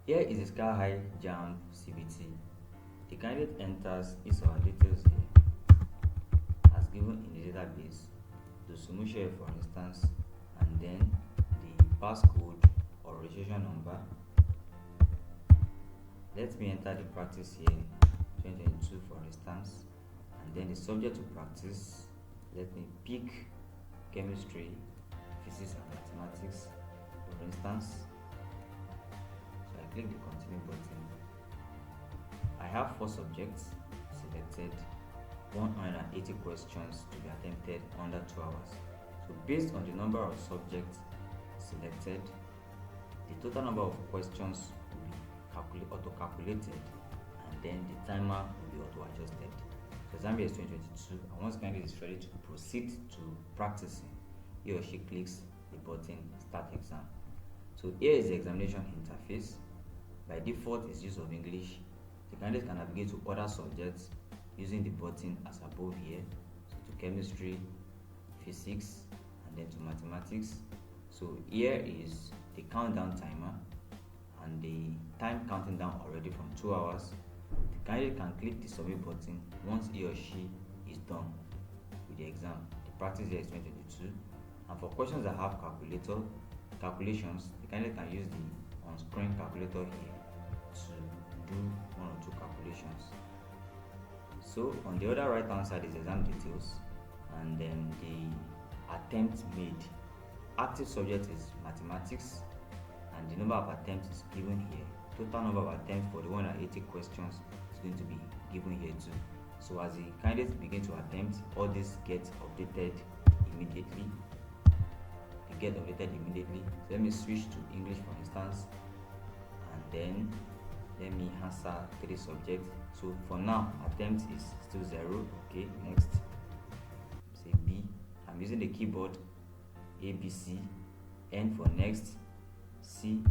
Here is the Sky High JAMB CBT. The candidate enters his or her details here as given in the database, the solution for instance, and then the passcode or registration number. Let me enter the practice here, 2022 for instance, and then the subject to practice. Let me pick chemistry, physics and mathematics for instance. So I click the continue button. I have 4 subjects selected, 180 questions to be attempted under 2 hours. So based on the number of subjects selected, the total number of questions will be auto-calculated, and then the timer will be auto-adjusted. So exam year is 2022, and once candidate is ready to proceed to practicing, he or she clicks the button Start Exam. So here is the examination interface. By default, it's use of English. The candidate can navigate to other subjects using the button as above here, so to chemistry, physics, and then to mathematics. So here is the countdown timer and the time counting down already from 2 hours. The candidate can click the submit button once he or she is done with the exam. The practice year is 2022, and for questions that have calculations, the candidate can use the on-screen calculator here to do 1 or 2 calculations. So on the other right hand side is exam details, and then the attempt made. Active subject is mathematics, and the number of attempts is given here. Total number of attempts for the 180 questions is going to be given here too. So as the candidates begin to attempt, all this gets updated immediately. So let me switch to English for instance, and then let me answer 3 subjects. So for now, attempt is still 0. Okay, next. Say B. I'm using the keyboard ABC, N for next, C,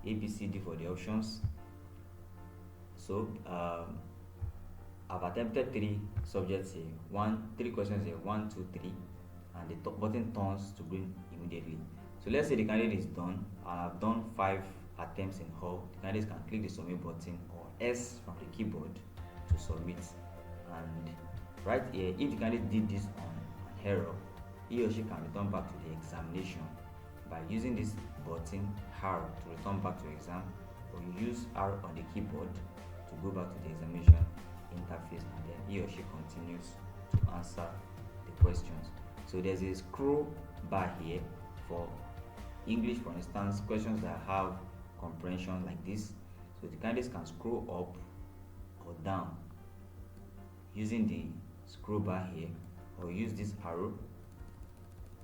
A, B, C, D for the options. So I've attempted 3 subjects here. 3 questions here, 1, 2, 3, and the button turns to green immediately. So let's say the candidate is done, and I've done 5 attempts in all. The candidate can click the submit button or S from the keyboard to submit. And right here, if the candidate did this on an error, he or she can return back to the examination by using this button R to return back to exam, or you use R on the keyboard to go back to the examination interface, and then he or she continues to answer the questions. So there's a scroll bar here for English, for instance, questions that have comprehension like this. So the candidates can scroll up or down using the scroll bar here, or use this arrow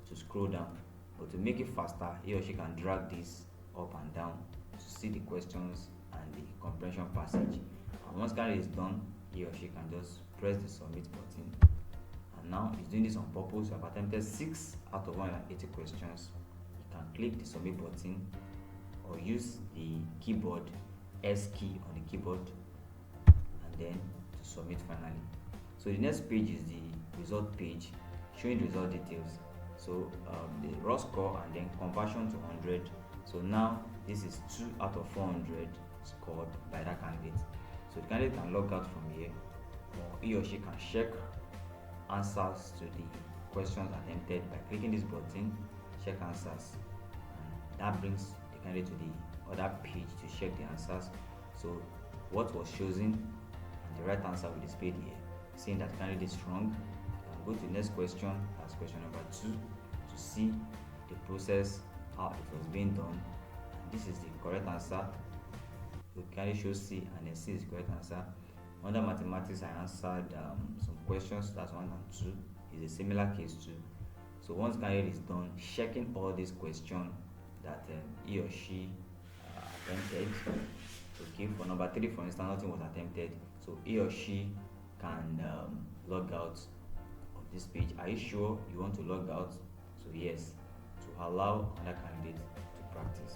to scroll down. But to make it faster, he or she can drag this up and down to see the questions and the comprehension passage. And once candidate is done, he or she can just press the submit button. And now he's doing this on purpose. You have attempted 6 out of 180 questions. You can click the submit button or use the keyboard S key on the keyboard, and then to submit finally. So the next page is the result page showing the result details. So the raw score and then conversion to 100. So now this is 2 out of 400 scored by that candidate. So the candidate can log out from here, or he or she can check answers to the questions attempted by clicking this button, check answers, and that brings the candidate to the other page to check the answers. So what was chosen and the right answer will be displayed here, saying that the candidate is wrong. Go to the next question, that's question number 2, to see the process, how it was being done. And this is the correct answer. The candidate shows C, and then C is the correct answer. Under mathematics, I answered some questions, that's 1 and 2. It's a similar case too. So once candidate is done checking all these questions that he or she attempted, okay, for number 3 for instance, nothing was attempted, so he or she can log out of this page. Are you sure you want to log out? So yes, to allow another candidate to practice.